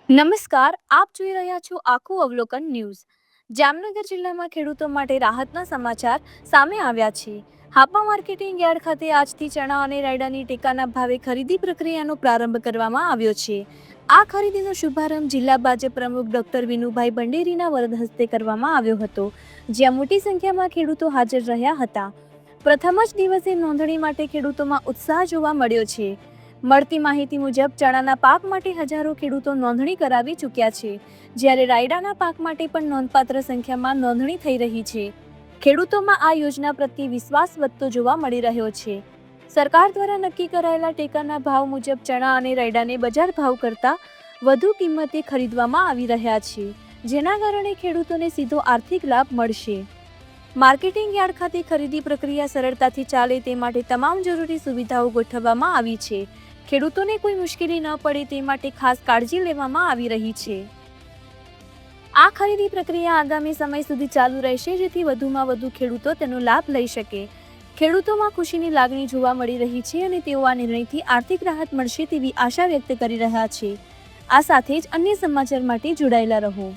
નમસ્કાર, આપ જોઈ રહ્યા છો આખું અવલોકન ન્યૂઝ. જામનગર જિલ્લામાં ખેડૂતો માટે રાહતના સમાચાર સામે આવ્યા છે. હાપા માર્કેટિંગ યાર્ડ ખાતે આજથી ચણા અને રાયડાની ટેકાના ભાવે ખરીદી પ્રક્રિયાનો પ્રારંભ કરવામાં આવ્યો છે. આ ખરીદીનો શુભારંભ જિલ્લા ભાજપ પ્રમુખ ડોક્ટર વિનુભાઈ બંડેરીના વરદ હસ્તે કરવામાં આવ્યો હતો, જ્યાં મોટી સંખ્યામાં ખેડૂતો હાજર રહ્યા હતા. પ્રથમ જ દિવસે નોંધણી માટે ખેડૂતોમાં ઉત્સાહ જોવા મળ્યો છે. મળતી માહિતી મુજબ ચણાના પાક માટે હજારો ખેડૂતો નોંધણી કરાવી ચૂક્યા છે, જ્યારે રાયડાના પાક માટે પણ નોંધપાત્ર સંખ્યામાં નોંધણી થઈ રહી છે. ખેડૂતોમાં આ યોજના પ્રત્યે વિશ્વાસ વધતો જોવા મળી રહ્યો છે. સરકાર દ્વારા નક્કી કરાયેલા ટેકાના ભાવ મુજબ ચણા અને રાયડાને બજાર ભાવ કરતાં વધુ કિંમતે ખરીદવામાં આવી રહ્યા છે, જેના કારણે ખેડૂતોને સીધો આર્થિક લાભ મળશે. માર્કેટિંગ યાર્ડ ખાતે ખરીદી પ્રક્રિયા સરળતાથી ચાલે તે માટે તમામ જરૂરી સુવિધાઓ ગોઠવવામાં આવી છે. ખેડૂતોને કોઈ મુશ્કેલી ન પડે તે માટે ખાસ કાળજી લેવામાં આવી રહી છે. આ ખરીદી પ્રક્રિયા આગામી સમય સુધી ચાલુ રહેશે, જેથી વધુમાં વધુ ખેડૂતો તેનો લાભ લઈ શકે. ખેડૂતોમાં ખુશીની લાગણી જોવા મળી રહી છે અને તેઓ આ નિર્ણયથી આર્થિક રાહત મળશે તેવી આશા વ્યક્ત કરી રહ્યા છે. આ સાથે જ અન્ય સમાચાર માટે જોડાયેલા રહો.